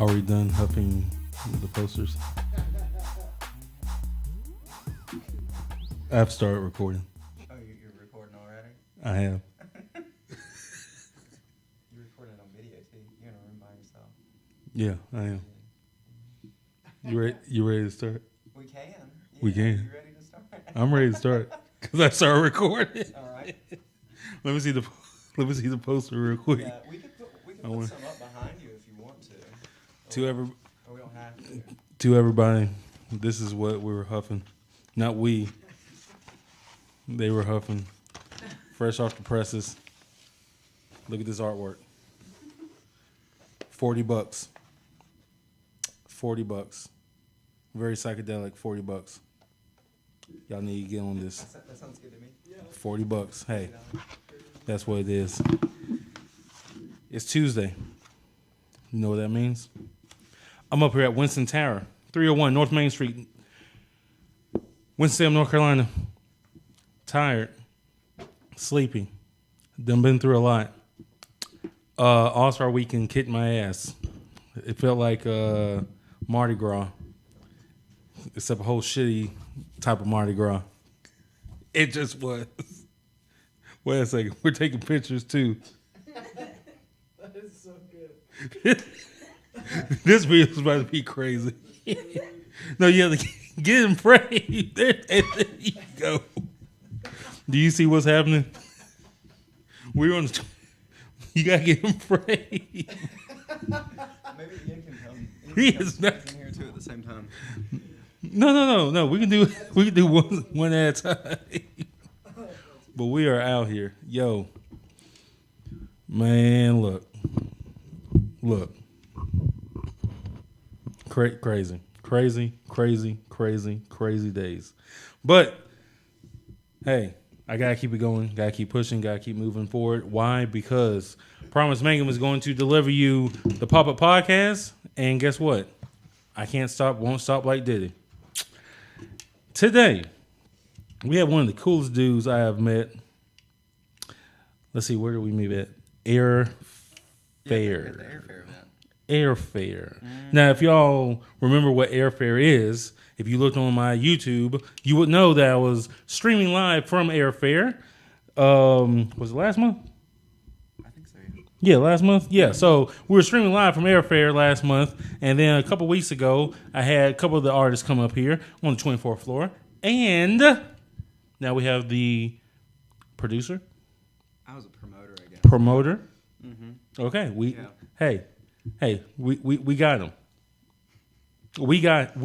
Are we done huffing the posters? I've started recording. Oh, you're recording already? I have. You're recording on video too. You're in a room by yourself. Yeah, I am. You ready to start? We can. Yeah, We can. You ready to start? I'm ready to start because I started recording. All right. Let me see the poster real quick. Yeah, we could put some up behind you if you want to. Or we don't have to. To everybody, this is what we were huffing. Not we. They were huffing. Fresh off the presses. Look at this artwork. $40. $40. Very psychedelic. $40. Y'all need to get on this. That sounds good to me. $40. Hey, that's what it is. It's Tuesday. You know what that means? I'm up here at Winston Tower, 301 North Main Street, Winston-Salem, North Carolina. Tired, sleepy, done been through a lot. All-Star Weekend kicked my ass. It felt like Mardi Gras, except a whole shitty type of Mardi Gras. It just was. Wait a second, we're taking pictures too. That is so good. This video is about to be crazy. No, you have to get in frame. There you go. Do you see what's happening? We're on. You gotta get in frame. Maybe Ian can come. He is not in here too at the same time. No. We can do one at a time. But we are out here, yo. Man, look. Crazy days. But hey, I gotta keep it going. Gotta keep pushing. Gotta keep moving forward. Why? Because Promise Mangum is going to deliver you the Pop-Up Podcast. And guess what? I can't stop, won't stop like Diddy. Today, we have one of the coolest dudes I have met. Let's see, where did we meet at? Airfare. Airfare. Now, if y'all remember what Airfare is, if you looked on my YouTube, you would know that I was streaming live from Airfare. Was it last month? I think so. Yeah, last month. Yeah, so we were streaming live from Airfare last month, and then a couple weeks ago, I had a couple of the artists come up here on the 24th floor, and now we have the producer. I was a promoter, I guess. Promoter. Mm-hmm. Okay, Yeah. Hey, we got him. We got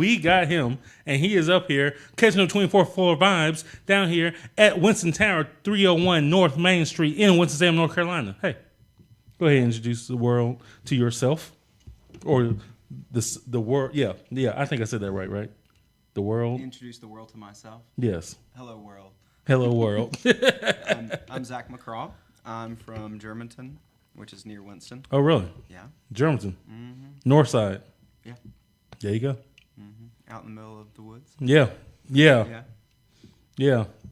him, and he is up here catching the 24th floor vibes down here at Winston Tower, 301 North Main Street in Winston-Salem, North Carolina. Hey, go ahead and introduce the world to yourself, or the world. Yeah, I think I said that right? The world. Introduce the world to myself. Yes. Hello, world. Hello, world. I'm Zach McCraw. I'm from Germantown, which is near Winston. Oh, really? Yeah. Germantown. Mm-hmm. North side. Yeah. There you go. Mm-hmm. Out in the middle of the woods. Yeah.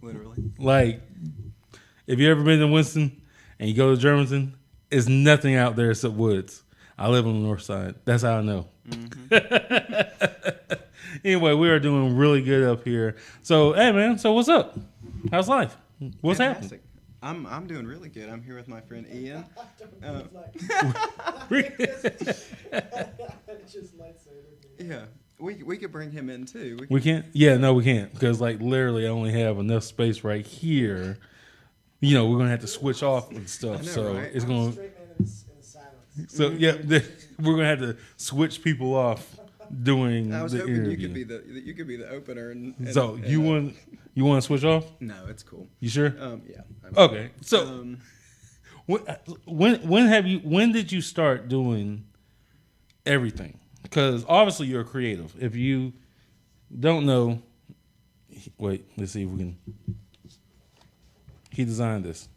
Literally. Like, if you ever been to Winston and you go to Germantown, there's nothing out there except woods. I live on the north side. That's how I know. Mm-hmm. Anyway, we are doing really good up here. So, hey, man. So, what's up? How's life? What's Fantastic. I'm doing really good. I'm here with my friend Ian. Yeah, we could bring him in too. We can't? Yeah, no, we can't. Because, like, literally, I only have enough space right here. You know, we're going to have to switch off and stuff. know, So, right? it's going Straight man in silence. So, yeah, we're going to have to switch people off doing I was the hoping interview. you could be the opener. And So, you want to switch off? No, it's cool. You sure? Yeah. Okay. So, when did you start doing everything? Because obviously you're a creative. If you don't know, wait, let's see if we can. He designed this.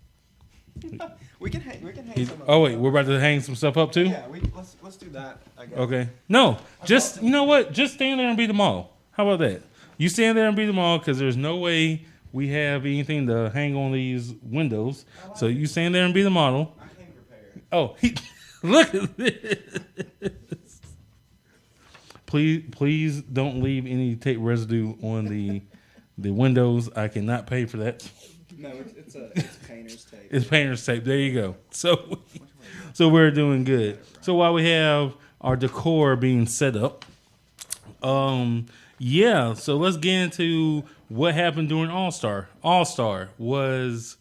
We can hang some up. Oh wait, we're about to hang some stuff up too. Yeah, let's do that. I guess. Okay. No, just you know what? Just stand there and be the model. How about that? You stand there and be the model because there's no way we have anything to hang on these windows. So you stand there and be the model. I came prepared. Oh, look at this. please don't leave any tape residue on the windows. I cannot pay for that. No, it's painter's tape. It's painter's tape. There you go. So we're doing good. So while we have our decor being set up, yeah. So let's get into what happened during All Star. All Star was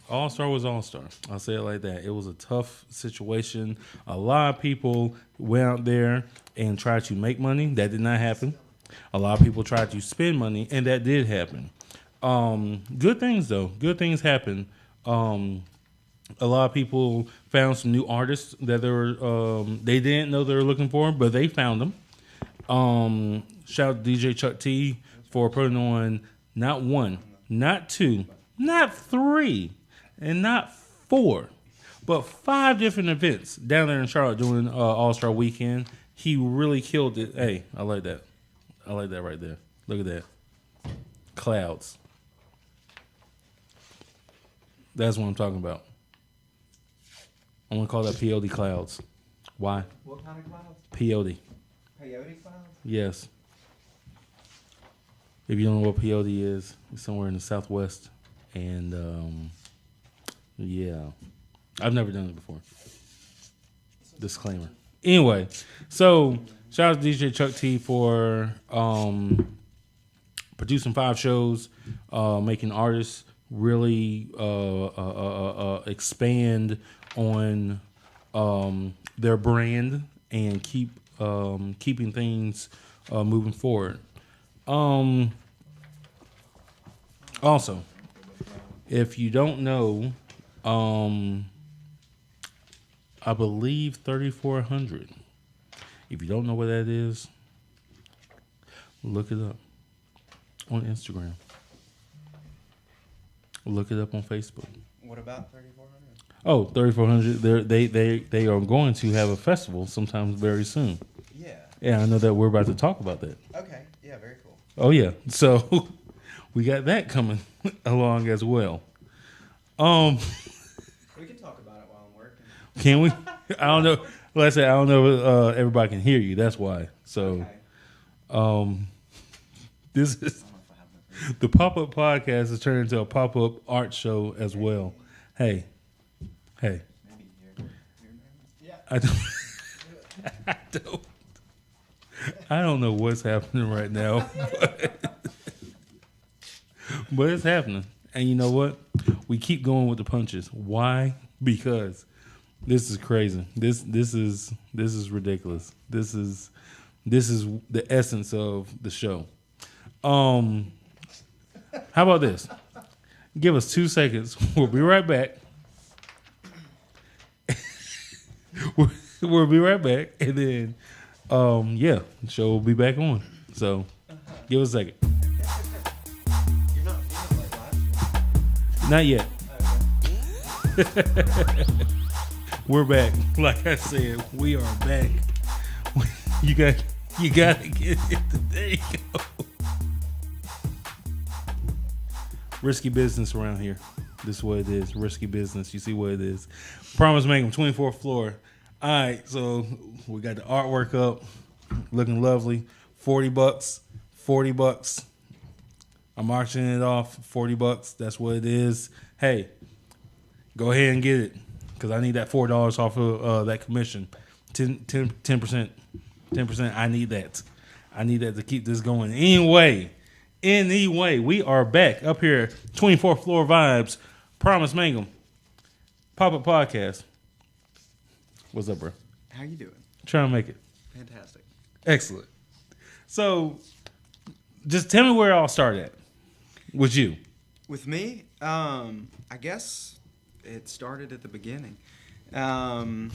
All Star. I'll say it like that. It was a tough situation. A lot of people went out there and tried to make money. That did not happen. A lot of people tried to spend money, and that did happen. Good things though. Good things happened. A lot of people found some new artists that they didn't know they were looking for, but they found them. Shout out to DJ Chuck T for putting on not one, not two, not three, and not four, but 5 different events down there in Charlotte during All-Star Weekend. He really killed it. Hey, I like that. I like that right there. Look at that. Clouds. That's what I'm talking about. I'm going to call that POD clouds. Why? What kind of clouds? POD. Peyote clouds? Yes. If you don't know what POD is, it's somewhere in the Southwest. And, yeah. I've never done it before. Disclaimer. Anyway, so shout out to DJ Chuck T for producing 5 shows, making artists really expand on their brand and keeping things moving forward. Also, if you don't know, I believe 3400. If you don't know what that is, look it up on Instagram. Look it up on Facebook. What about 3400? Oh, 3400. They are going to have a festival sometime very soon. Yeah. Yeah, I know that we're about to talk about that. Okay. Yeah, very cool. Oh yeah. So we got that coming along as well. We can talk about it while I'm working. Can we? I don't know. Like I said, I don't know if everybody can hear you. That's why. So, Okay. This is the pop-up podcast has turned into a pop-up art show as well. Hey. Maybe here. Yeah. I don't know what's happening right now, but it's happening. And you know what? We keep going with the punches. Why? Because this is crazy. This is ridiculous. This is the essence of the show. How about this? Give us 2 seconds. We'll be right back. We'll be right back, and then the show will be back on. So give us a second. You're not like last year. Not yet. We're back. Like I said, we are back. You gotta get it. There you go. Risky business around here. This is what it is. Risky business. You see what it is. Promise Mangum, 24th floor. All right, so we got the artwork up, looking lovely. $40. $40. I'm auctioning it off. $40. That's what it is. Hey, go ahead and get it, because I need that $4 off of that commission. 10%. 10%. I need that. I need that to keep this going. Anyway, we are back up here. 24th floor vibes. Promise Mangum. Pop-up podcast. What's up, bro? How you doing? Trying to make it. Fantastic. Excellent. So, just tell me where it all started at. With you. With me, I guess it started at the beginning. In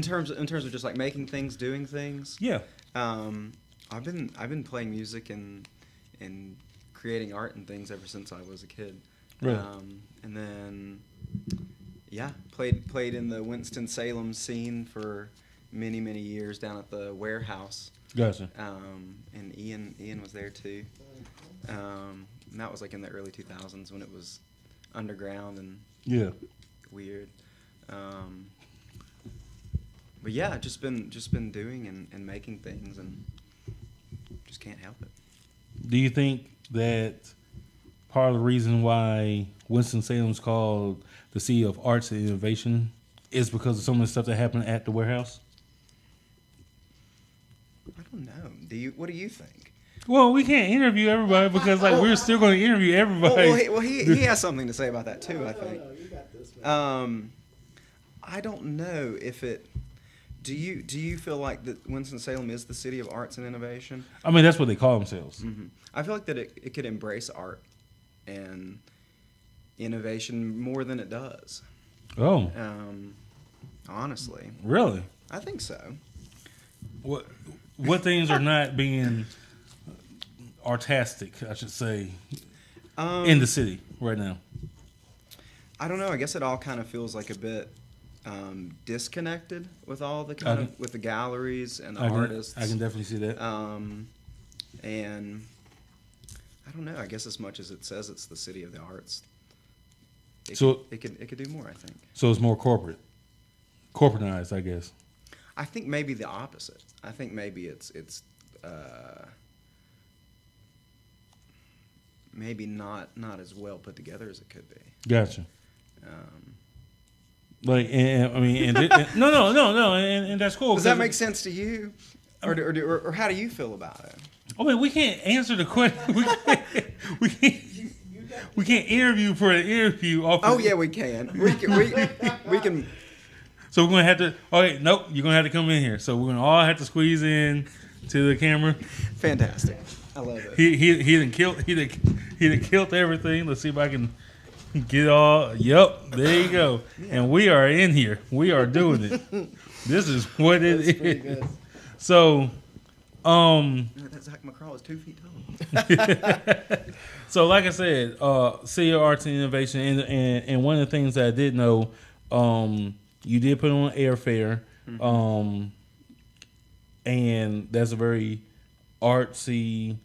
terms of just like making things, doing things. Yeah. I've been playing music and creating art and things ever since I was a kid. Really? And then, yeah, played in the Winston-Salem scene for many, many years down at the warehouse. Gotcha. And Ian was there too. And that was like in the early 2000s when it was underground and Yeah. weird. But yeah, just been doing and making things, and just can't help it. Do you think that part of the reason why Winston-Salem's called the city of arts and innovation is because of some of the stuff that happened at the warehouse? I don't know. What do you think? Well, we can't interview everybody because we're still going to interview everybody. He has something to say about that too. I think. No, you got this, man. I don't know if it. Do you feel like that Winston-Salem is the city of arts and innovation? I mean, that's what they call themselves. Mm-hmm. I feel like that it could embrace art and innovation more than it does. Oh, Honestly, really? I think so. What things are not being artistic, I should say, in the city right now? I don't know. I guess it all kind of feels like a bit disconnected with all the with the galleries and the artists. I can definitely see that. And I don't know. I guess as much as it says it's the city of the arts, it could do more. I think. So it's more corporatized, I guess. I think maybe the opposite. I think maybe it's maybe not as well put together as it could be. Gotcha. And that's cool. Does that make sense to you, or how do you feel about it? I mean, we can't answer the question. We can't interview for an interview. Yeah, we can. We can. So we're gonna have to. Okay, nope. You're gonna have to come in here. So we're gonna all have to squeeze in to the camera. Fantastic. I love it. He done killed everything. Let's see if I can get all. Yep, there you go. Yeah. And we are in here. We are doing it. This is what it is. Pretty good. So, that Zach McCraw is 2 feet tall. So, like I said, City of Arts and Innovation, and one of the things that I did know, you did put on airfare, and that's a very artsy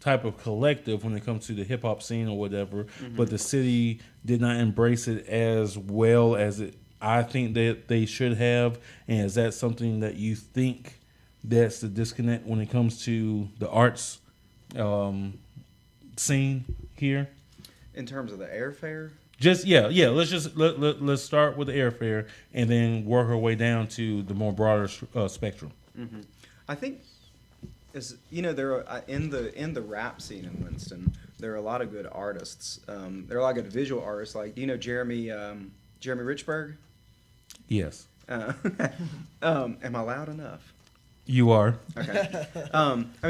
type of collective when it comes to the hip hop scene or whatever. Mm-hmm. But the city did not embrace it as well as I think that they should have. And is that something that you think that's the disconnect when it comes to the arts scene here? In terms of the airfare? Let's start with the airfare and then work our way down to the more broader spectrum. Mm-hmm. I think, there are in the rap scene in Winston, there are a lot of good artists. There are a lot of good visual artists. Like, do you know Jeremy Richburg? Yes. Am I loud enough? You are. Okay.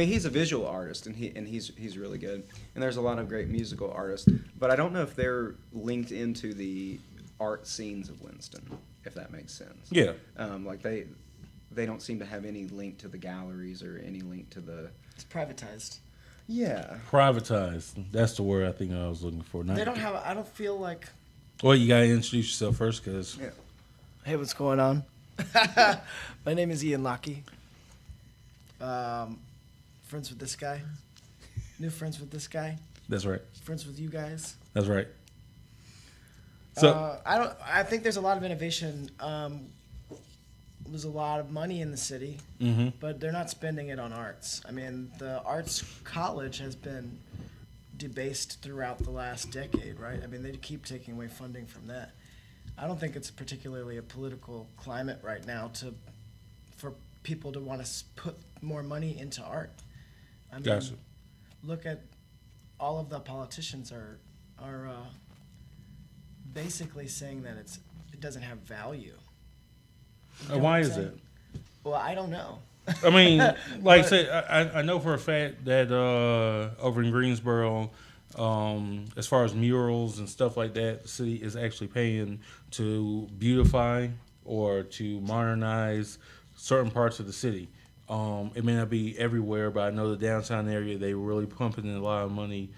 He's a visual artist, and he's really good. And there's a lot of great musical artists, but I don't know if they're linked into the art scenes of Winston, if that makes sense. Yeah. They don't seem to have any link to the galleries or any link to the. It's privatized. Yeah. Privatized. That's the word I think I was looking for. They don't have. I don't feel like. Well, you gotta introduce yourself first, cause. Yeah. Hey, what's going on? My name is Ian Lockie. Friends with this guy. New friends with this guy. That's right. Friends with you guys. That's right. So I think there's a lot of innovation. There's a lot of money in the city, but they're not spending it on arts. I mean, the arts college has been debased throughout the last decade, right? I mean, they keep taking away funding from that. I don't think it's particularly a political climate right now for people to want to put more money into art. I mean, gotcha. Look at all of the politicians are basically saying that it doesn't have value. Why is that? Well, I don't know. I mean, like I said, I know for a fact that over in Greensboro, as far as murals and stuff like that, the city is actually paying to beautify or to modernize certain parts of the city. It may not be everywhere, but I know the downtown area, they were really pumping in a lot of money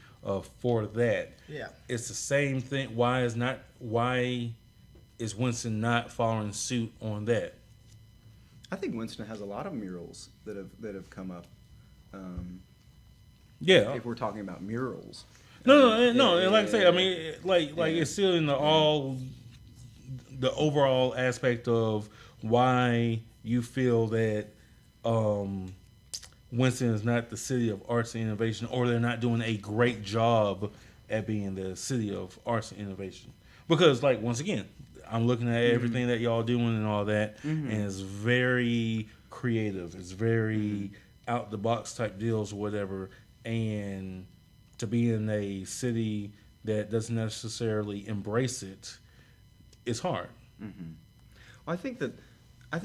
for that. Yeah. It's the same thing. Why is Winston not following suit on that? I think Winston has a lot of murals that have come up. If we're talking about murals. No. Like I say, I mean, like it's still in the the overall aspect of why you feel that Winston is not the city of arts and innovation, or they're not doing a great job at being the city of arts and innovation. Because, like, once again, I'm looking at everything that y'all doing and all that, and it's very creative. It's very out the box type deals or whatever. And to be in a city that doesn't necessarily embrace it, it's hard. Well, I think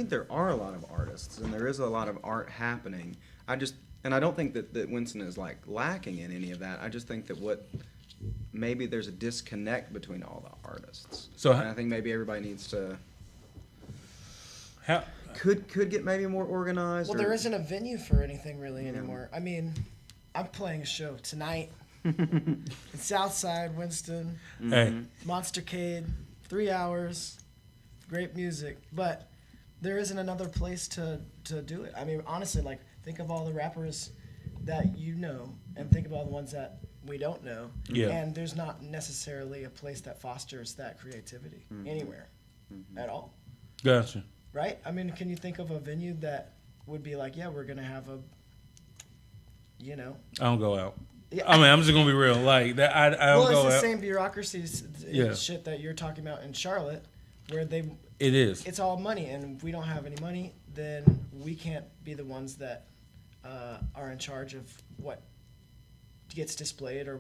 there are a lot of artists, and there is a lot of art happening. I don't think that Winston is like lacking in any of that. I just think that maybe there's a disconnect between all the artists. So and I think maybe everybody needs to could get maybe more organized. Well, there isn't a venue for anything really anymore. I mean, I'm playing a show tonight in Southside, Winston, Hey, Monstercade, 3 hours, great music, but there isn't another place to do it. I mean, honestly, like, think of all the rappers that you know, and think of all the ones that we don't know. Yeah. And there's not necessarily a place that fosters that creativity anywhere at all, gotcha. right? I mean, can you think of a venue that would be like, yeah, we're gonna have a, you know? I don't go out. Yeah. I mean, I'm just gonna be real. Like that, I don't Well, go it's the out. same bureaucracy Yeah. shit that you're talking about in Charlotte, where It is. it's all money, and if we don't have any money, then we can't be the ones that are in charge of what gets displayed or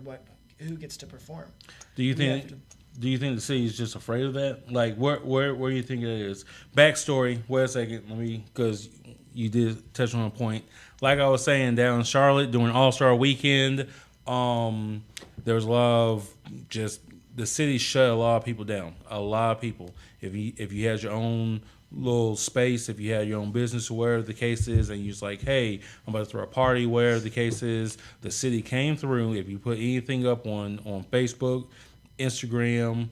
who gets to perform. Do you We have think? Do you think the city is just afraid of that? Like, where do you think it is? Backstory. Wait a second. Because you did touch on a point. Like I was saying, down in Charlotte during All-Star Weekend, there was a lot of just the city shut a lot of people down. A lot of people. If you had your own little space, if you had your own business, wherever the case is, and you're just like, hey, I'm about to throw a party, wherever the case is, the city came through. If you put anything up on Facebook, Instagram,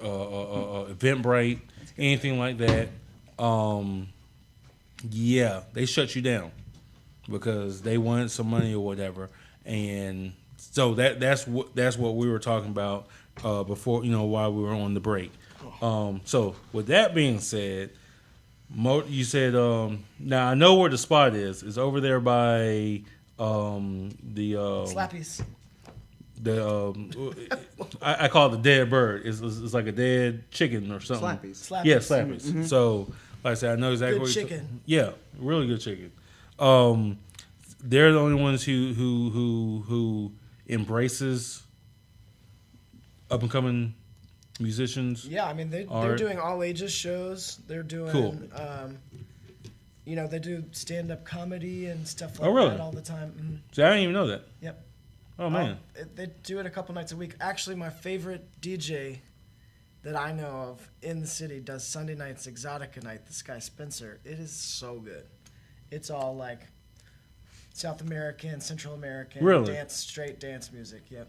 Eventbrite, anything like that, yeah, they shut you down because they wanted some money or whatever. And so that's what we were talking about before, while we were on the break. So with that being said, you said now I know where the spot is. It's over there by the Slappies. I call it the dead bird. It's like a dead chicken or something. Slappies. Yeah, Slappies. So like I said, I know exactly Good what you're chicken. Yeah, really good chicken. They're the only ones who embraces up and coming musicians. Yeah, I mean they're Art. doing all ages shows. They're doing, Cool. They do stand up comedy and stuff like Oh, really? that all the time. See, I didn't even know that. Yep. Oh man. They do it a couple nights a week. Actually, my favorite DJ that I know of in the city does Sunday nights Exotica night. This guy Spencer. It is so good. It's all like South American, Central American, Really? straight dance music. Yep.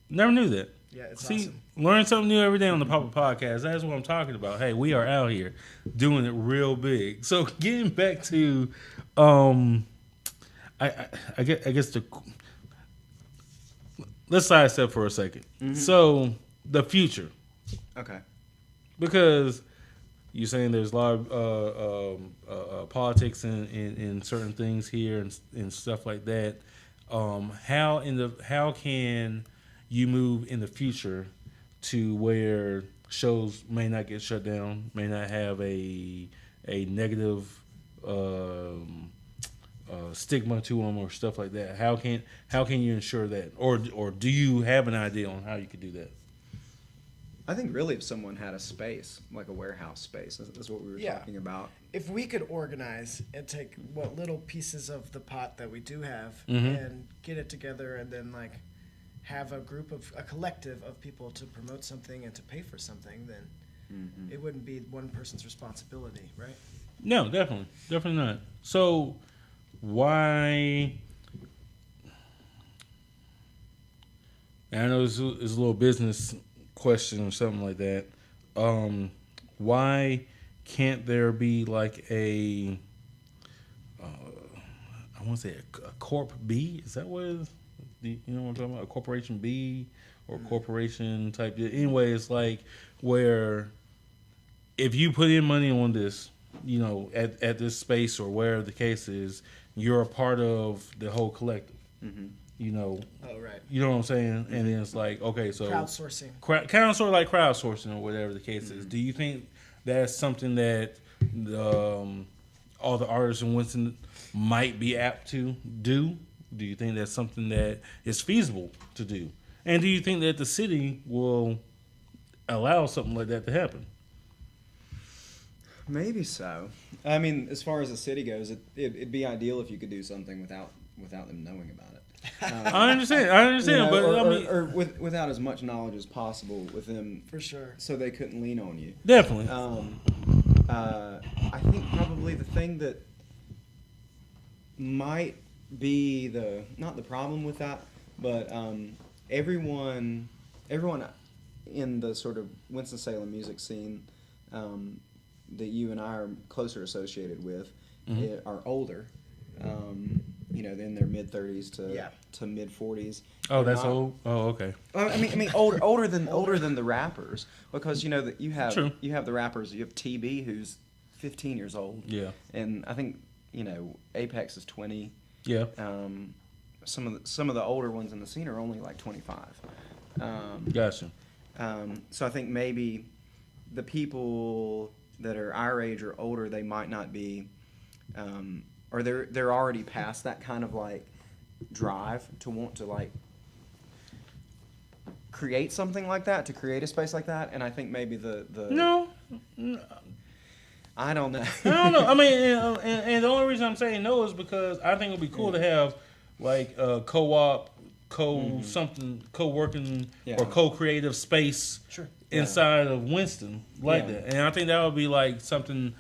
Never knew that. Yeah, it's See, awesome. learn something new every day on the Papa Podcast. That's what I'm talking about. Hey, we are out here doing it real big. So getting back to, I guess let's sidestep for a 2nd. So the future, Okay. because you're saying there's a lot of politics in certain things here and stuff like that. How can you move in the future to where shows may not get shut down, may not have a negative stigma to them or stuff like that? How can you ensure that, or do you have an idea on how you could do that? I think really if someone had a space, like a warehouse space, that's what we were talking about. If we could organize and take what little pieces of the pot that we do have Mhm. and get it together and then like have a collective of people to promote something and to pay for something, then it wouldn't be one person's responsibility, right? No, definitely not. So why? And I know it's a little business question or something like that. Why can't there be like I want to say a Corp B? Is that what it is? You know what I'm talking about? A Corporation B or corporation type. Anyway, it's like, where if you put in money on this, at this space or wherever the case is, you're a part of the whole collective. Mm-hmm. Oh, right. You know what I'm saying? And then it's like, okay, so crowdsourcing. Kind of sort of like crowdsourcing or whatever the case is. Do you think that's something that all the artists in Winston might be apt to do? Do you think that's something that is feasible to do? And do you think that the city will allow something like that to happen? Maybe so. I mean, as far as the city goes, it'd be ideal if you could do something without them knowing about it. I understand, but I mean, or without as much knowledge as possible with them, for sure, so they couldn't lean on you. Definitely. I think probably the thing that might be not the problem with that, but everyone in the sort of Winston-Salem music scene that you and I are closer associated with are older. In their mid-30s to mid-40s. Oh, that's old. Oh, okay. I mean, older than the rappers, because that you have the rappers. You have TB, who's 15 years old. Yeah. And I think Apex is 20. Yeah. Some of the older ones in the scene are only like 25. Gotcha. So I think maybe the people that are our age or older, they might not be. Or they're already past that kind of like drive to want to like create something like that, to create a space like that, and I think maybe the no. I don't know. I don't know. I mean, and the only reason I'm saying no is because I think it'd be cool to have like a co-op, something, co-working or co-creative space inside of Winston like that, and I think that would be like something.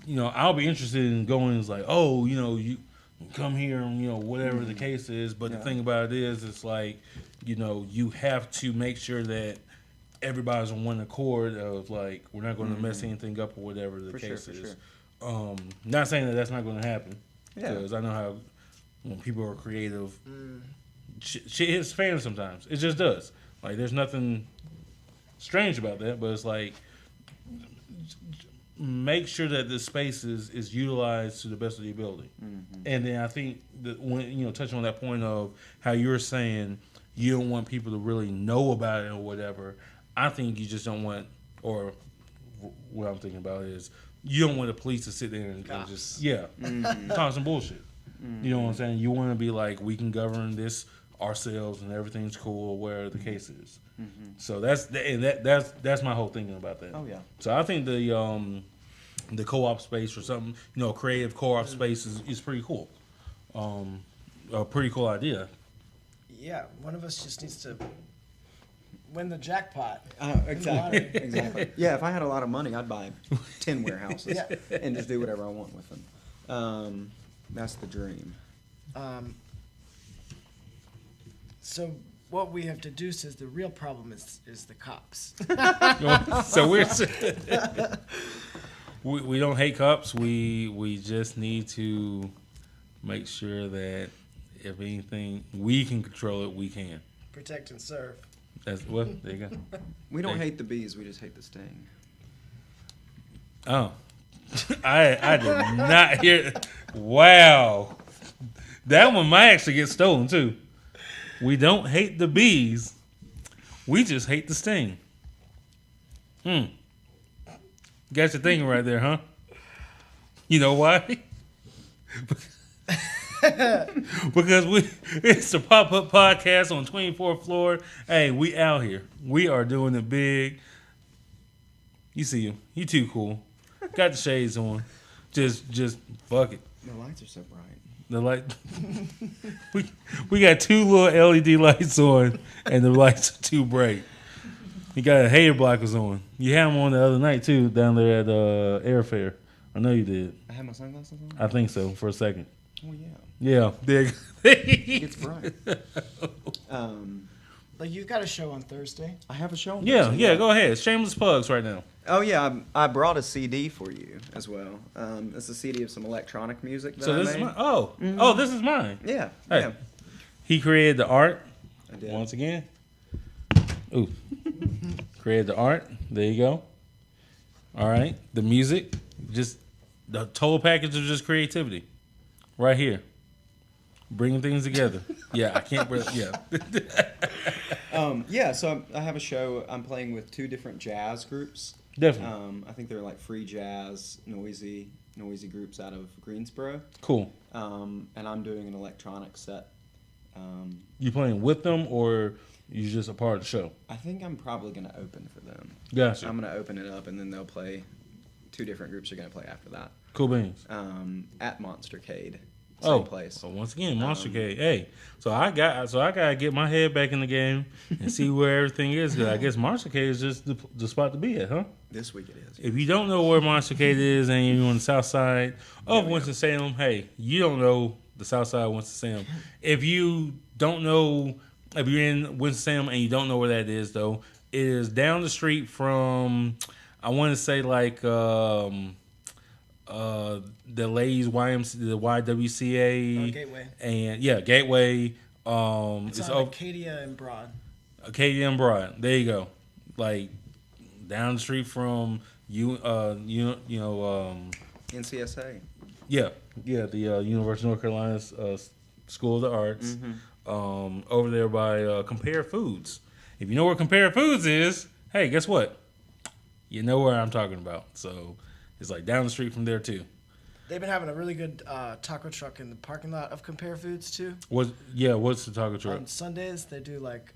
I'll be interested in going. It's like, you come here and whatever the case is. But the thing about it is, it's like, you have to make sure that everybody's on one accord of like, we're not going to mess anything up or whatever the case is. Sure. Not saying that that's not going to happen, because I know how when people are creative, shit hits fans sometimes. It just does. Like, there's nothing strange about that, but it's like, make sure that the space is utilized to the best of the ability. And then I think that when touching on that point of how you're saying you don't want people to really know about it or whatever, I think you just don't want, or what I'm thinking about is you don't want the police to sit there and just talk some bullshit. You know what I'm saying? You want to be like, we can govern this ourselves and everything's cool, where the case is. So that's my whole thinking about that. Oh yeah. So I think the co-op space or something, creative co-op space is pretty cool. A pretty cool idea. Yeah, one of us just needs to win the jackpot. Exactly. Yeah, if I had a lot of money, I'd buy 10 warehouses and just do whatever I want with them. That's the dream. So what we have deduced is the real problem is the cops. So we don't hate cops. We just need to make sure that if anything we can control it, we can protect and serve. There you go. We don't hate the bees. We just hate the sting. Oh, I did not hear. Wow, that one might actually get stolen too. We don't hate the bees. We just hate the sting. Got your thinking right there, huh? You know why? Because it's the Pop-Up Podcast on 24th floor. Hey, we out here. We are doing it big. You see him. He too cool. Got the shades on. Just fuck it. The lights are so bright. The light. we got two little LED lights on, and the lights are too bright. You got hater blockers on. You had them on the other night too, down there at Airfare. I know you did. I had my sunglasses on. I think so for a second. Oh yeah. Yeah, big. It's bright. Like, you've got a show on Thursday. I have a show on Thursday. Thursday. Yeah, go ahead. Shameless plugs right now. Oh yeah, I brought a CD for you as well. It's a CD of some electronic music that I this made. is mine. Oh, this is mine. Yeah. Hey, Yeah. he created the art. I did. Once again. Ooh. Created the art. There you go. All right. The music, just the total package of just creativity, right here, bringing things together. Yeah, I can't. Yeah. Yeah, so I have a show. I'm playing with 2 different jazz groups. Definitely. I think they're like free jazz, noisy groups out of Greensboro. Cool. And I'm doing an electronic set. You playing with them or you just a part of the show? I think I'm probably going to open for them. Gotcha. I'm going to open it up, and then they'll play. 2 different groups are going to play after that. Cool beans. At Monstercade. Same place. So once again, Monstercade. Hey, so I gotta get my head back in the game and see where everything is. Cause I guess Monstercade is just the spot to be at, huh? This week it is. If you don't know where Monstercade is and you're on the south side of Winston-Salem, hey, you don't know the south side of Winston-Salem. If you don't know, if you're in Winston-Salem and you don't know where that is, though, it is down the street from, I want to say like the ladies YMCA, the YWCA, Gateway. And Gateway. It's on Acadia and Broad. Acadia and Broad. There you go. Like down the street from NCSA. Yeah, the University of North Carolina's School of the Arts. Mm-hmm. Over there by Compare Foods. If you know where Compare Foods is, hey, guess what? You know where I'm talking about. So it's like down the street from there too. They've been having a really good taco truck in the parking lot of Compare Foods too. What's the taco truck? On Sundays they do like.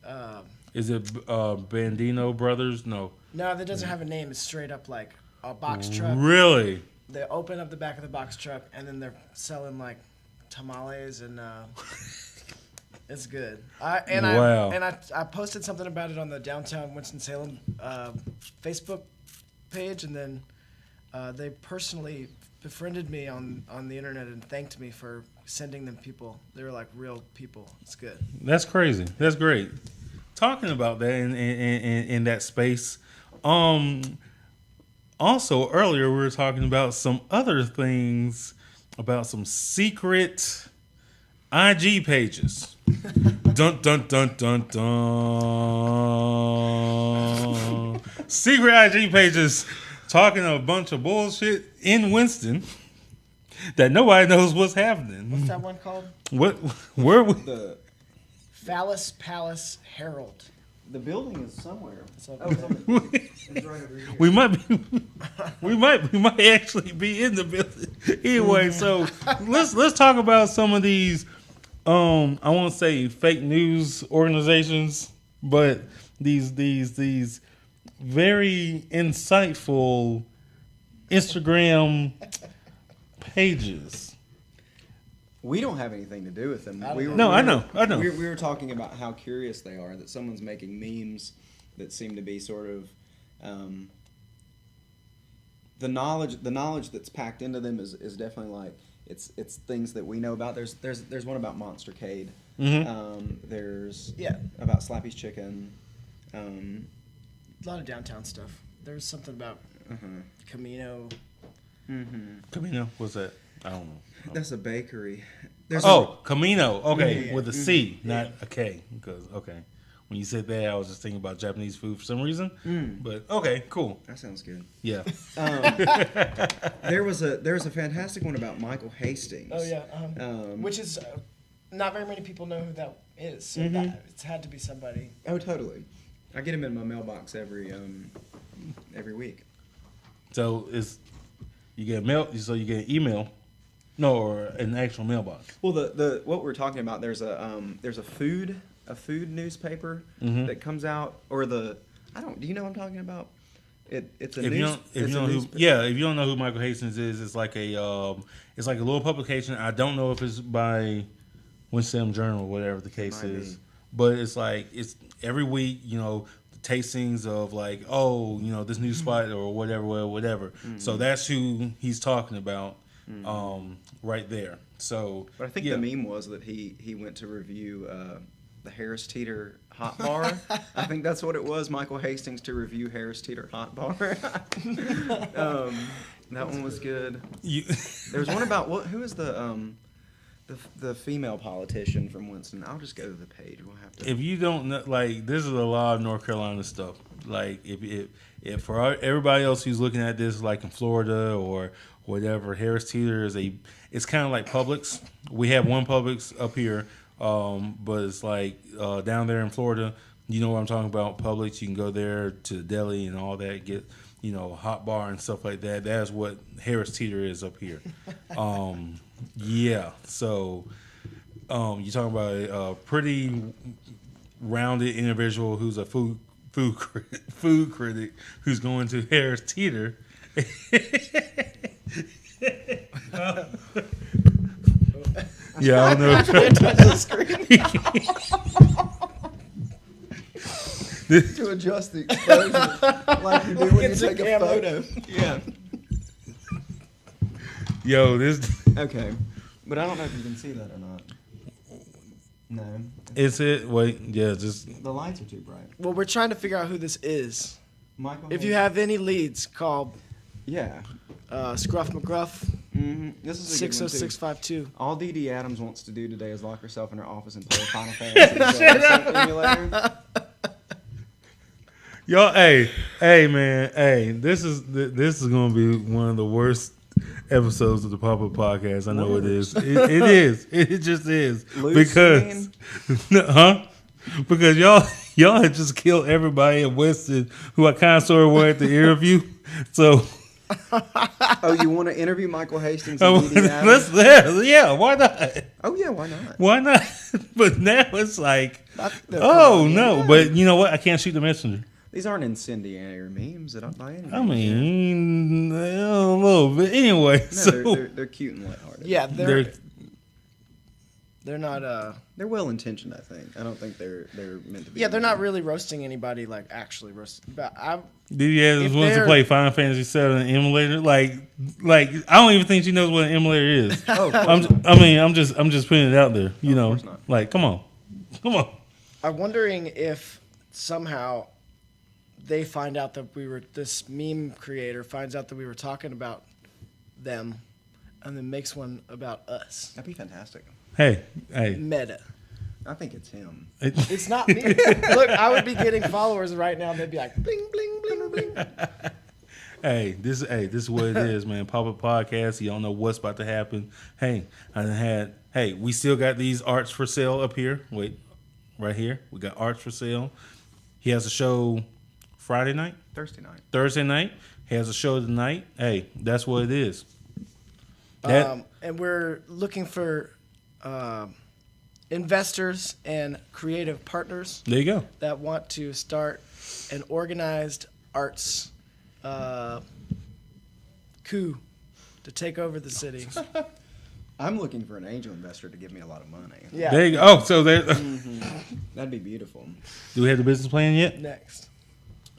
Is it Bandino Brothers? No. No, that doesn't have a name. It's straight up like a box truck. Really? They open up the back of the box truck and then they're selling like tamales and it's good. I posted something about it on the downtown Winston-Salem Facebook page, and then they personally befriended me on the internet and thanked me for sending them people. They were like real people. It's good. That's crazy. That's great. Talking about that in that space. Also, earlier we were talking about some other things, about some secret IG pages. Dun dun dun dun dun. Secret IG pages talking a bunch of bullshit in Winston that nobody knows what's happening. What's that one called? Where we? The Phallus Palace Herald. The building is somewhere. So, It's right over here. We might actually be in the building. Anyway, so let's talk about some of these I won't say fake news organizations, but these very insightful Instagram pages. We don't have anything to do with them. I know. We were talking about how curious they are that someone's making memes that seem to be sort of the knowledge that's packed into them is definitely like it's things that we know about. There's one about Monstercade. Mm-hmm. There's about Slappy's Chicken. a lot of downtown stuff. There's something about Camino. Mm-hmm. Camino, what's that? I don't know. That's a bakery. Camino. Okay, Yeah. with a C, not a K. Because when you said that, I was just thinking about Japanese food for some reason. But okay, cool. That sounds good. Yeah. There was a fantastic one about Michael Hastings. Oh yeah, which is not very many people know who that is. So it's had to be somebody. Oh, totally. I get him in my mailbox every week. So you get mail. So you get an email, or an actual mailbox. Well, the what we're talking about, there's a food newspaper that comes out, or do you know what I'm talking about? It's a news. If you don't know who Michael Hastings is, it's like a little publication. I don't know if it's by Winston Journal or whatever the case is, but it's every week. The tastings of this new spot or whatever. So that's who he's talking about right there. So, but I think the meme was that he went to review the Harris Teeter Hot Bar. I think that's what it was. Michael Hastings to review Harris Teeter Hot Bar. That one was good. There was one about who is the the female politician from Winston. I'll just go to the page. We'll have to. If you don't know, like, this is a lot of North Carolina stuff. Like, if for everybody else who's looking at this, like in Florida or whatever, Harris Teeter it's kind of like Publix. We have one Publix up here, but it's like down there in Florida. You know what I'm talking about? Publix. You can go there to the deli and all that, get a hot bar and stuff like that. That's what Harris Teeter is up here. Yeah. So you're talking about a pretty rounded individual who's a food critic who's going to Harris Teeter. Yeah, I don't know. To adjust the exposure like you do when you take a photo. Yeah. Yo, this. Okay, but I don't know if you can see that or not. No. Is it? Wait, yeah, just. The lights are too bright. Well, we're trying to figure out who this is. Michael. If you have any leads, call Yeah. Scruff McGruff Mm-hmm. This is a good one, too. 60652. All Dee Dee Adams wants to do today is lock herself in her office and play Final Fantasy. Emulator. Yo, hey, man, hey, this is gonna be one of the worst episodes of the Pop-Up Podcast. I know it is. It is. It just is. Because, because y'all had just killed everybody in Winston who I kind of sort of wanted to interview. So. Oh, you want to interview Michael Hastings and Dee Dee Adams? Yeah, why not? Oh, yeah, why not? Why not? But now it's like, oh, no. But you know what? I can't shoot the messenger. These aren't incendiary memes that by any means. I mean, a little bit. Anyway, No, so they're cute and lighthearted. Yeah, they're not. They're well intentioned. I think. I don't think they're meant to be. Yeah, they're not really roasting anybody, like actually roasting. But Didi Adams wants to play Final Fantasy VII emulator. Like I don't even think she knows what an emulator is. Oh, I'm just putting it out there. You know, of course not. like come on. I'm wondering if somehow they find out that this meme creator finds out that we were talking about them, and then makes one about us. That'd be fantastic. Hey. Meta. I think it's him. It's not me. Look, I would be getting followers right now, and they'd be like, bling, bling, bling, bling. Hey, this is what it is, man. Pop-Up Podcast. You don't know what's about to happen. Hey, we still got these arts for sale up here. Wait, right here. We got arts for sale. He has a show Thursday night. He has a show tonight. Hey, that's what it is. And we're looking for investors and creative partners. There you go. That want to start an organized arts coup to take over the city. I'm looking for an angel investor to give me a lot of money. Yeah. There you go. Oh, so there. That'd be beautiful. Do we have the business plan yet? Next.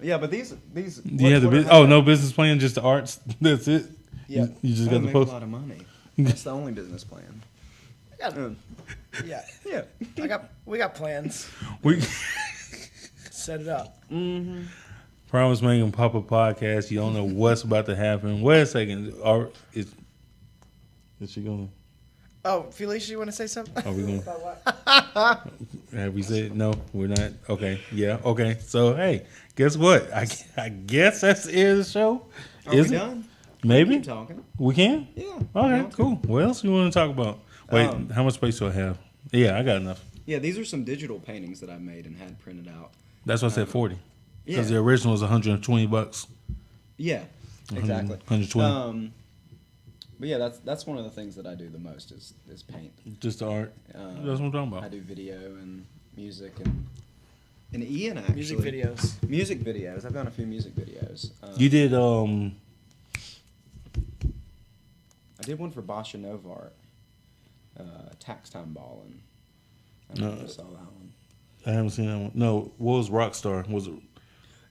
Yeah, but these. Do you have no business plan, just the arts. That's it. Yeah. You just got to make post. a lot of money. That's the only business plan. Yeah. Yeah. We got plans. We Set it up. Mm-hmm. promise making Pop-Up Podcast. You don't know what's about to happen. Wait a second. Is she gonna? Oh, Felicia, you want to say something? Are we gonna? About what? Have we said no? We're not. Okay. Yeah. Okay. So hey, guess what? I guess that's the end of the show. Are we done? Maybe Keep talking. we can. Yeah. Okay. Cool. What else do you want to talk about? Wait, how much space do I have? Yeah, I got enough. Yeah, these are some digital paintings that I made and had printed out. That's why I said 40. Because Yeah. the original was $120. Yeah. Exactly. 120. But yeah, that's one of the things that I do the most is paint. Just the art. That's what I'm talking about. I do video and music and Ian actually. Music videos. Music videos. I've done a few music videos. You did I did one for Basha Novart. Tax Time Ballin'. I don't know if you saw that one. I haven't seen that one. No, what was Rockstar? Was it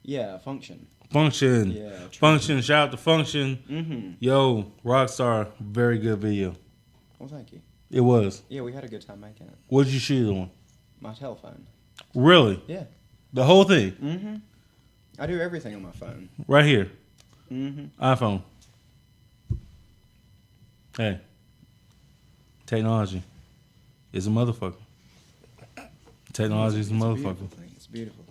Yeah, Function. Function? Yeah. Function. Shout out to Function. Mm-hmm. Yo, Rockstar. Very good video. Well, thank you. It was. Yeah, we had a good time making it. What did you shoot it on? My telephone. Really? Yeah. The whole thing? Mm-hmm. I do everything on my phone. Right here. Mm-hmm. iPhone. Hey. Technology. It's a motherfucker. Technology is a motherfucker. It's beautiful.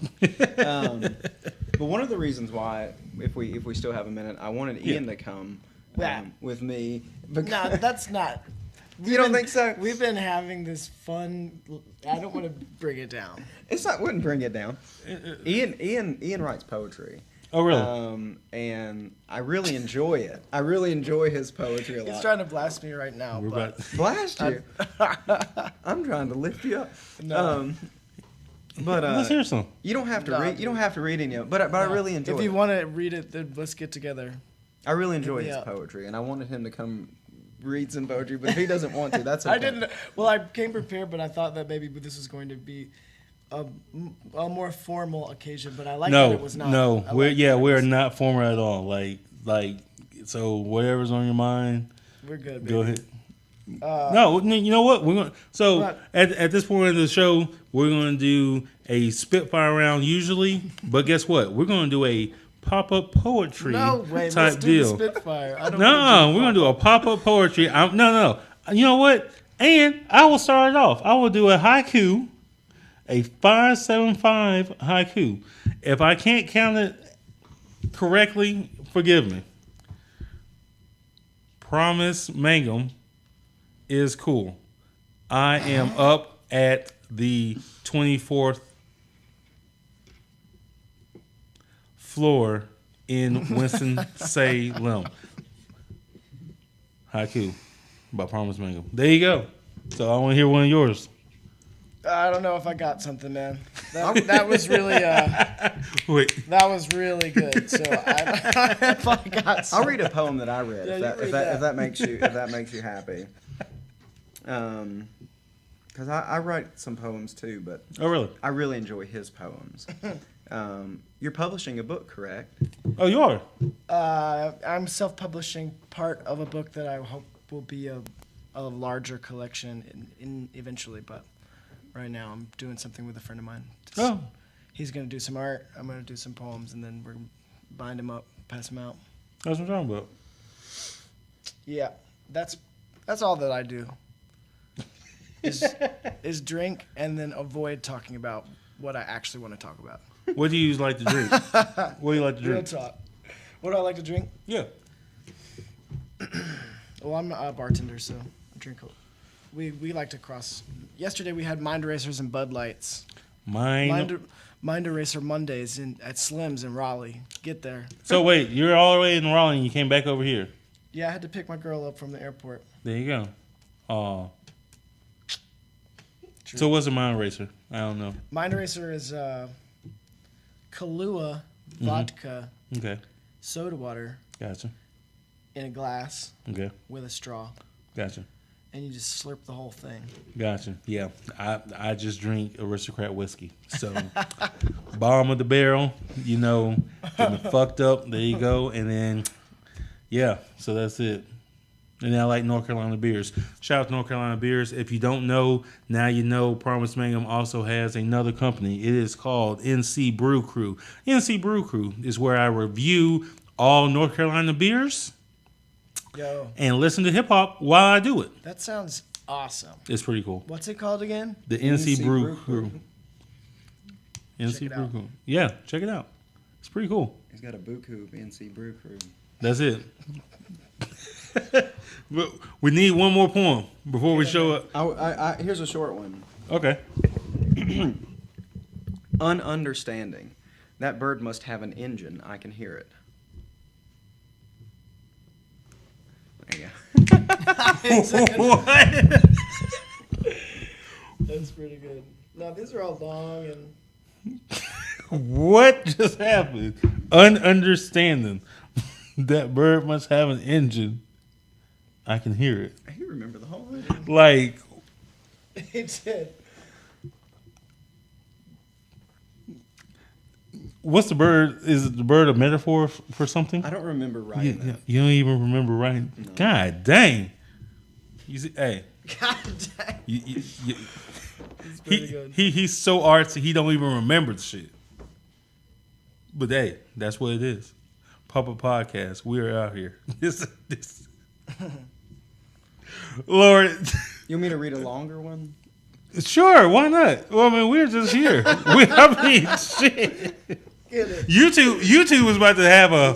But one of the reasons why, if we still have a minute, I wanted Ian to come with me. No, that's not. You don't think so? We've been having this fun. I don't want to bring it down. It's not. Wouldn't bring it down. Ian writes poetry. Oh, really? And I really enjoy it. I really enjoy his poetry a lot. He's trying to blast me right now. Blast you. I'm trying to lift you up. No. But let's hear some. You don't have to read. You don't have to read any of it. But I really enjoy it. If you want to read it, then let's get together. I really enjoy his poetry, and I wanted him to come read some poetry. But if he doesn't want to, that's okay. I didn't. Well, I came prepared, but I thought that maybe this was going to be a more formal occasion. But I like that it was not. No, we're not formal at all. Like, so whatever's on your mind, we're good. Baby. Go ahead. No, you know what? We're going. So at this point of the show, we're going to do a spitfire round usually, but guess what? We're going to do a pop-up poetry type let's do deal. The spitfire. No, we're going to do a pop-up poetry. No. You know what? And I will start it off. I will do a haiku, a 575 haiku. If I can't count it correctly, forgive me. Promise Mangum is cool. I am up at the 24th floor in Winston-Salem. Haiku by Promise Mangum. There you go. So I want to hear one of yours. I don't know if I got something, man. That was really Wait. That was really good. So if I got something. I'll read a poem that I read. If that makes you happy. Because I write some poems too, but oh really? I really enjoy his poems. You're publishing a book, correct? Oh, you are. I'm self-publishing part of a book that I hope will be a larger collection in eventually, but right now I'm doing something with a friend of mine. He's gonna do some art. I'm gonna do some poems, and then we're gonna bind them up, pass them out. That's what I'm talking about. Yeah, that's all that I do. Is drink and then avoid talking about what I actually want to talk about. What do you like to drink? What do you like to drink? Real talk. What do I like to drink? Yeah. Well, I'm a bartender, so I drink. We like to cross. Yesterday we had Mind Erasers and Bud Lights. Mind Eraser Mondays at Slim's in Raleigh. Get there. So wait, you're all the way in Raleigh and you came back over here? Yeah, I had to pick my girl up from the airport. There you go. Oh. So what's a Mind Eraser? I don't know. Mind Eraser is Kahlua vodka, okay, soda water, gotcha, in a glass, okay, with a straw, gotcha, and you just slurp the whole thing. Gotcha. Yeah, I just drink Aristocrat whiskey. So bottom of the barrel, getting fucked up. There you go, and then so that's it. And then I like North Carolina beers. Shout out to North Carolina beers. If you don't know, now you know. Promise Mangum also has another company. It is called NC Brew Crew. NC Brew Crew is where I review all North Carolina beers and listen to hip hop while I do it. That sounds awesome. It's pretty cool. What's it called again? The NC Brew Crew. NC Brew Crew. Yeah, check it out. It's pretty cool. He's got a buku of NC Brew Crew. That's it. We need one more poem before we show up. Here's a short one. Okay. Ununderstanding. That bird must have an engine. I can hear it. There you go. What? That's pretty good. No, these are all long and... What just happened? Ununderstanding. That bird must have an engine. I can hear it. You remember the whole thing. Like... It did. What's the bird? Is the bird a metaphor for something? I don't remember writing that. You don't even remember writing? No. God dang. You see, hey. God dang. It's pretty good. He's so artsy, he don't even remember the shit. But hey, that's what it is. Pop-Up Podcast. We're out here. This. Lord. You want me to read a longer one? Sure, why not? Well, I mean, we're just here. Shit. You two was about to have a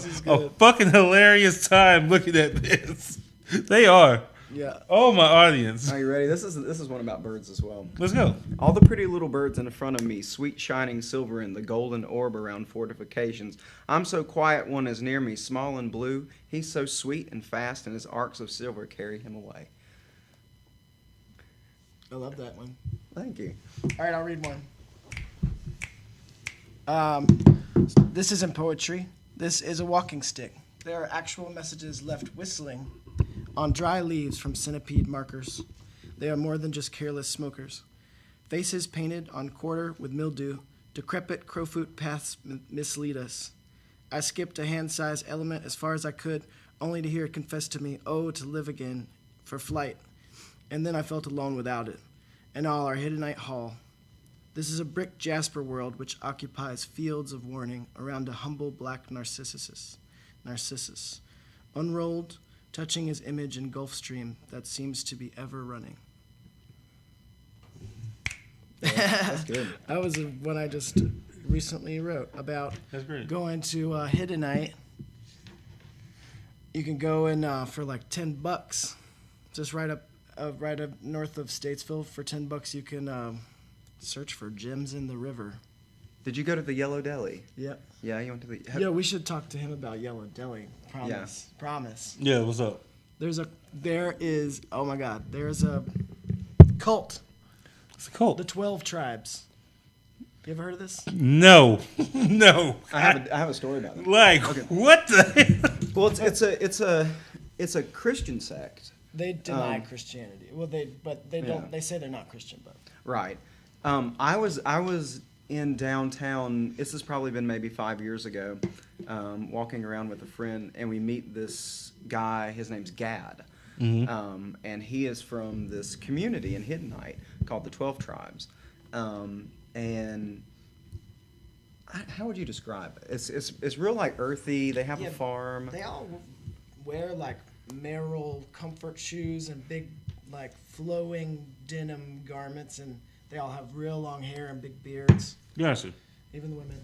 fucking hilarious time looking at this. They are. Yeah. Oh, my audience. Are you ready? This is one about birds as well. Let's go. All the pretty little birds in front of me, sweet shining silver in the golden orb around fortifications. I'm so quiet, one is near me, small and blue. He's so sweet and fast, and his arcs of silver carry him away. I love that one. Thank you. All right, I'll read one. This isn't poetry. This is a walking stick. There are actual messages left whistling on dry leaves from centipede markers. They are more than just careless smokers. Faces painted on quarter with mildew, decrepit crowfoot paths mislead us. I skipped a hand-sized element as far as I could, only to hear it confess to me, oh, to live again, for flight. And then I felt alone without it, and all our Hiddenite hall. This is a brick jasper world which occupies fields of warning around a humble black Narcissus, unrolled, touching his image in Gulf Stream that seems to be ever running. That's good. That was one I just recently wrote about. That's great. Going to Hiddenite. You can go in for like $10, just right up north of Statesville. For $10, you can search for gems in the river. Did you go to the Yellow Deli? Yep. Yeah, you went to the... Yeah, we should talk to him about Yellow Deli. Promise. Yeah. Promise. Yeah, what's up? There is, oh my God, there's a cult. It's a cult. The 12 Tribes. You ever heard of this? No. No. I have a story about it. Like, what the... Well, it's a Christian sect. They deny Christianity. Well, they don't. Yeah. They say they're not Christian, but Right. I was in downtown. This has probably been maybe 5 years ago. Walking around with a friend, and we meet this guy. His name's Gad, and he is from this community in Hiddenite called the 12 Tribes. And how would you describe it? It's real like earthy. They have a farm. They all wear like Merrill comfort shoes and big like flowing denim garments, and they all have real long hair and big beards. Gotcha. Even the women.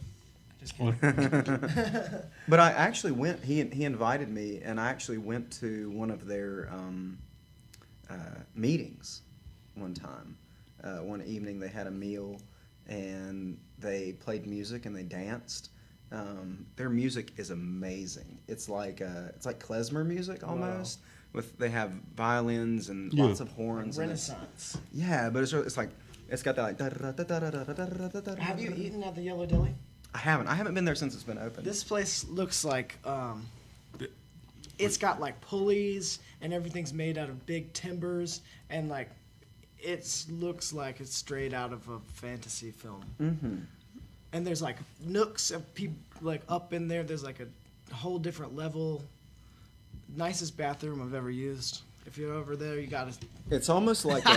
Just kidding. But I actually went. He invited me, and I actually went to one of their meetings one time. One evening, they had a meal, and they played music and they danced. Their music is amazing. It's like klezmer music almost. Wow. They have violins and lots of horns. Renaissance. Yeah, but it's like it's got that like. Have you eaten at the Yellow Deli? I haven't been there since it's been open. This place looks like it's got like pulleys and everything's made out of big timbers, and like it looks like it's straight out of a fantasy film. Mm-hmm. And there's like nooks of people like up in there. There's like a whole different level. Nicest bathroom I've ever used. If you're over there, you gotta. It's almost like a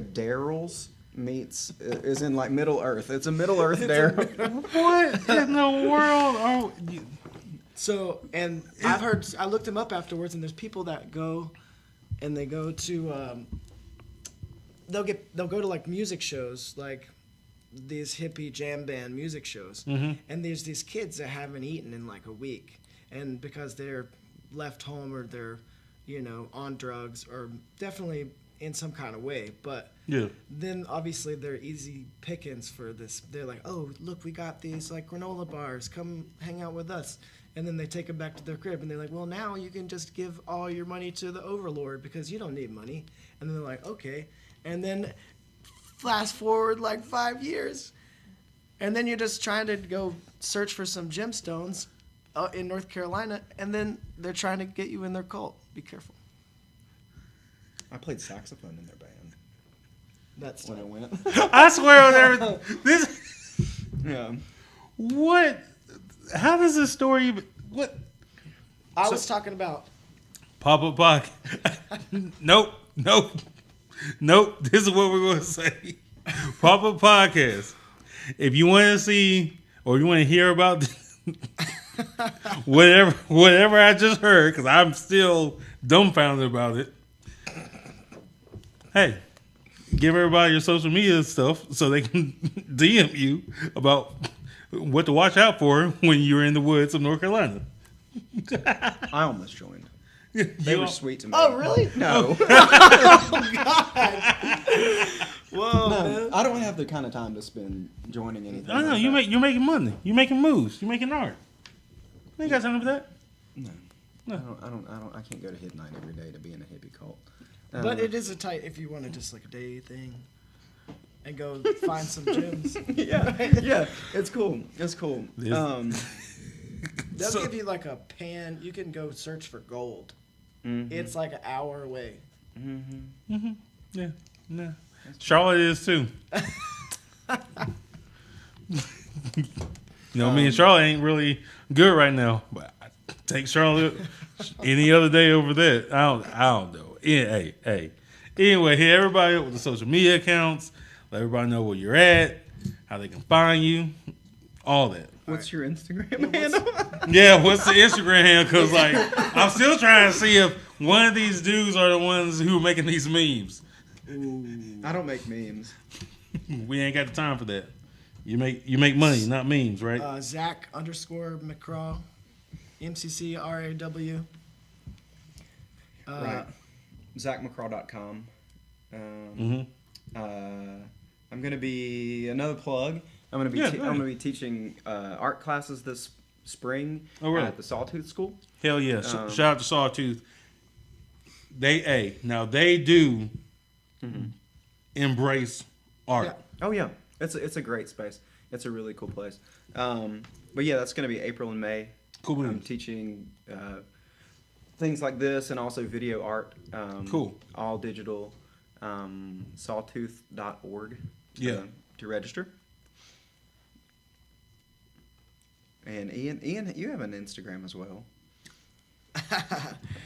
Daryl's meets is in like Middle Earth. It's a Middle Earth Daryl. What in the world are you? So, and I looked them up afterwards, and there's people that go, and they go to, they'll go to like music shows, like these hippie jam band music shows, and there's these kids that haven't eaten in like a week, and because they're left home or they're, on drugs or definitely in some kind of way, but then obviously they're easy pickings for this. They're like, oh, look, we got these like granola bars, come hang out with us. And then they take them back to their crib, and they're like, well, now you can just give all your money to the overlord because you don't need money. And then they're like, okay. And then fast forward like 5 years, and then you're just trying to go search for some gemstones in North Carolina, and then they're trying to get you in their cult. Be careful. I played saxophone in their band. That's when I went. I swear on everything. This. Yeah. What? How does this story? What? I was talking about. Papa Buck. Nope. This is what we're going to say. Papa Podcast. If you want to see or you want to hear about whatever I just heard, because I'm still dumbfounded about it. Hey, Give everybody your social media stuff so they can DM you about what to watch out for when you're in the woods of North Carolina. I almost joined. They were sweet to me. Oh, really? No. Oh, God. Whoa, No, man. I don't have the kind of time to spend joining anything. I know like you're that. making money. You're making moves. You're making art. You ain't got time for that. No. I can't go to Hid Night every day to be in a hippie cult. But it is a tight, if you want to just like a day thing and go find some gyms. yeah, it's cool. It's cool. They'll So- give you like a pan. You can go search for gold. Mhm. It's like an hour away. Yeah. No. Charlotte is too. Me and Charlotte ain't really good right now. But I take Charlotte any other day over that. I don't know. Yeah, hey. Anyway, hit everybody up with the social media accounts. Let everybody know where you're at, how they can find you, all that. What's your Instagram handle? Yeah, what's the Instagram handle? Because like I'm still trying to see if one of these dudes are the ones who are making these memes. I don't make memes. We ain't got the time for that. You make money, not memes, right? Zach_McCraw, MCCRAW. Right. ZachMcCraw.com. I'm gonna be another plug. I'm gonna be Yeah, I'm go ahead. gonna be teaching art classes this spring Oh, really? at the Sawtooth School. Hell yeah! Shout out to Sawtooth. They do embrace art. Yeah. Oh yeah, it's a great space. It's a really cool place. But yeah, that's gonna be April and May. Cool. I'm teaching things like this and also video art. Cool. All digital. Sawtooth.org. Yeah. To register. And Ian, you have an Instagram as well.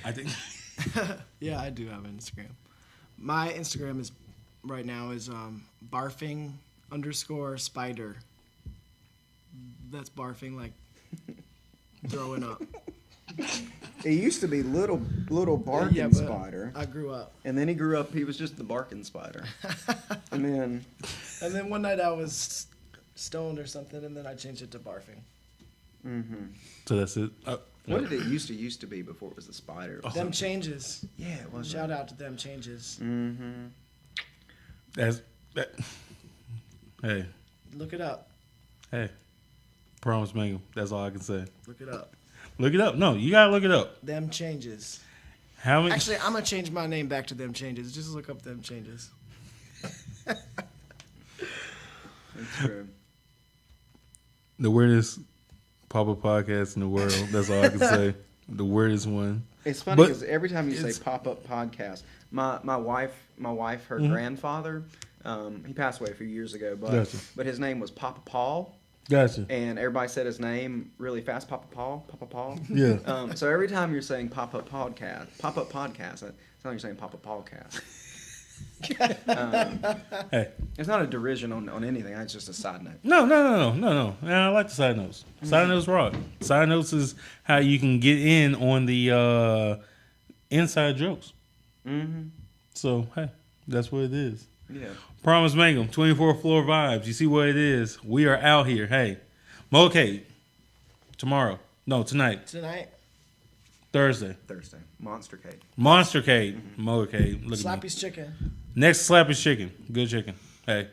I think. Yeah, I do have an Instagram. My Instagram is right now is barfing_spider. That's barfing like throwing up. It used to be little barking Yeah, but spider, I grew up. and then he grew up. He was just the barking spider, and then one night I was stoned or something, and then I changed it to barfing. So that's it. what did it used to be before it was the spider? Them changes. Yeah, it was. Shout out to them changes. That's that. Hey, Look it up. promise, Mangum. That's all I can say. Look it up. Look it up. No, you gotta look it up. Them changes. How many? Actually, I'm gonna change my name back to them changes. Just look up them changes. That's true. The weirdest pop-up podcast in the world. That's all I can say. The weirdest one. It's funny But because every time you say it's- pop-up podcast, my wife, her grandfather, he passed away a few years ago, Gotcha. but his name was Papa Paul, Gotcha. and everybody said his name really fast, Papa Paul. Yeah. So every time you're saying pop-up podcast, it's not like you're saying Papa Podcast. Hey. It's not a derision on anything. It's just a side note. No. And I like the side notes. Side notes rock. Side notes is how you can get in on the inside jokes. So, hey, that's what it is. Yeah. Promise Mangum, 24th floor vibes. You see what it is. We are out here. Hey, Mo'Cade. Tomorrow. No, tonight. Tonight, Thursday. Monster Cake. Monstercade. Mo'Cade. Look at me. Slappy's Chicken. Next slap is chicken. Good chicken. Hey.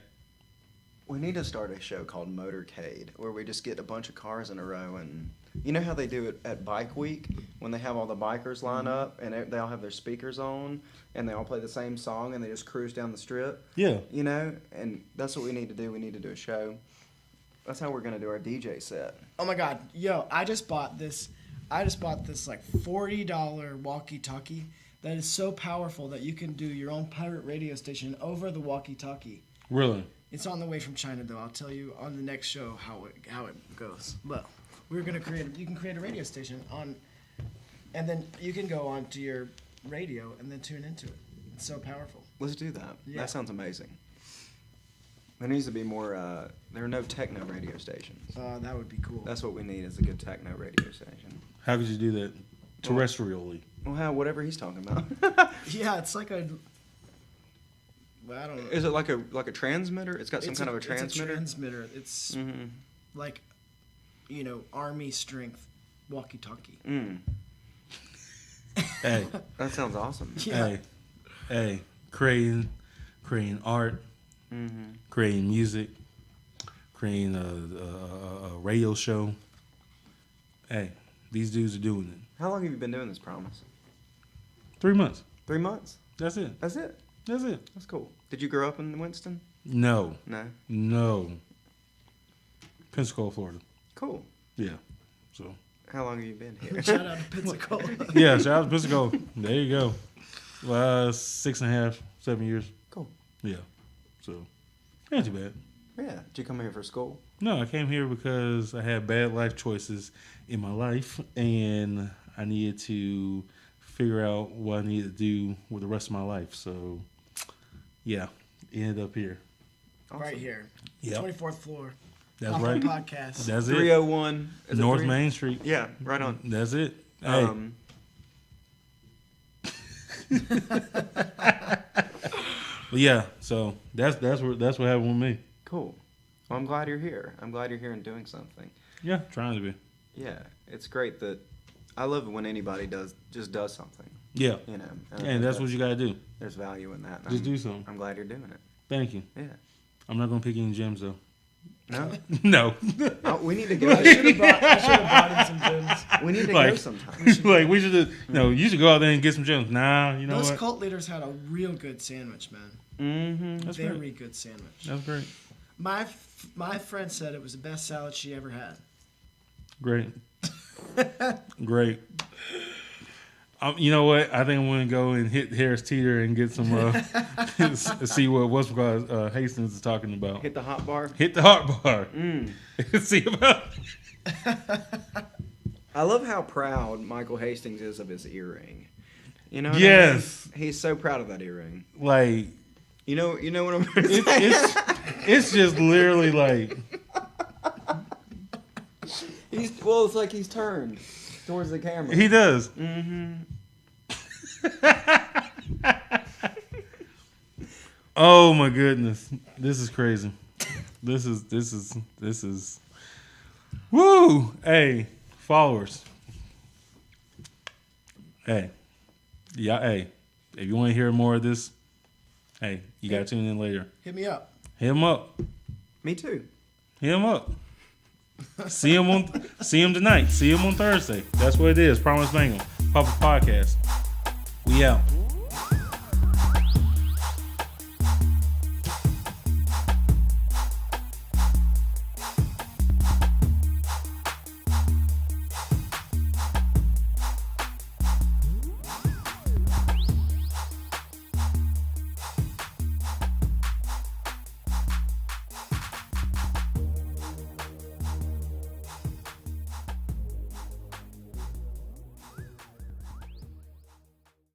We need to start a show called Motorcade, where we just get a bunch of cars in a row, and you know how they do it at Bike Week when they have all the bikers line up and they all have their speakers on and they all play the same song and they just cruise down the strip. Yeah. You know, and that's what we need to do. We need to do a show. That's how we're gonna do our DJ set. Oh my God, yo! I just bought this like $40 walkie-talkie that is so powerful that you can do your own pirate radio station over the walkie-talkie. Really? It's on the way from China, though. I'll tell you on the next show how it goes. But we're gonna you can create a radio station on, and then you can go onto your radio and then tune into it. It's so powerful. Let's do that. Yeah. That sounds amazing. There needs to be more. There are no techno radio stations. That would be cool. That's what we need is a good techno radio station. How could you do that terrestrially? Well, whatever he's talking about. Yeah, it's like a Well, I don't know. Is it like a transmitter? It's got some kind of a transmitter. It's a transmitter. It's like, army strength walkie-talkie. Hey, That sounds awesome. Yeah. hey, creating art, creating music, creating a radio show. Hey, these dudes are doing it. How long have you been doing this, Promise? 3 months. 3 months? That's it. That's it? That's it. That's cool. Did you grow up in Winston? No. No? Pensacola, Florida. Cool. Yeah. So. How long have you been here? Shout out to Pensacola. Yeah, shout out to Pensacola. There you go. 6.5, 7 years. Cool. Yeah. So, ain't too bad. Yeah. Did you come here for school? No, I came here because I had bad life choices in my life, and I needed to figure out what I needed to do with the rest of my life. So, yeah, ended up here. Awesome. Right here. Yep. 24th floor. That's Off right. the podcast. That's it. 301. Is it North 3? Main Street. Yeah, right on. That's it. Hey. But yeah, so that's what happened with me. Cool. Well, I'm glad you're here. I'm glad you're here and doing something. Yeah, trying to be. Yeah, it's great that I love it when anybody does something. Yeah. And that's what you gotta do. There's value in that. Just do something. I'm glad you're doing it. Thank you. Yeah. I'm not gonna pick any gems though. No? No. We need to go. I should have brought in some gems. We need to Like- go sometime. Like we should have, you should go out there and get some gems. Nah, you know Those what? cult leaders had a real good sandwich, man. Mm-hmm. That's Very great. good sandwich. That's great. My friend said it was the best salad she ever had. Great. Great. You know what? I think I'm gonna go and hit Harris Teeter and get some. See what's called Hastings is talking about. Hit the hot bar. Hit the hot bar. Mm. See about. I love how proud Michael Hastings is of his earring. You know? What Yes. I mean? He's so proud of that earring. Like You know what I'm going to say? it's just literally like. It's like he's turned towards the camera. He does. Mm-hmm. Oh my goodness, this is crazy. This is. Woo! Hey, followers. Hey, yeah. Hey, if you want to hear more of this, hey, you gotta tune in later. Hit me up. Hit him up. Me too. Hit him up. See him tonight. See him on Thursday. That's what it is. Promise Bangle. Public Podcast. We out.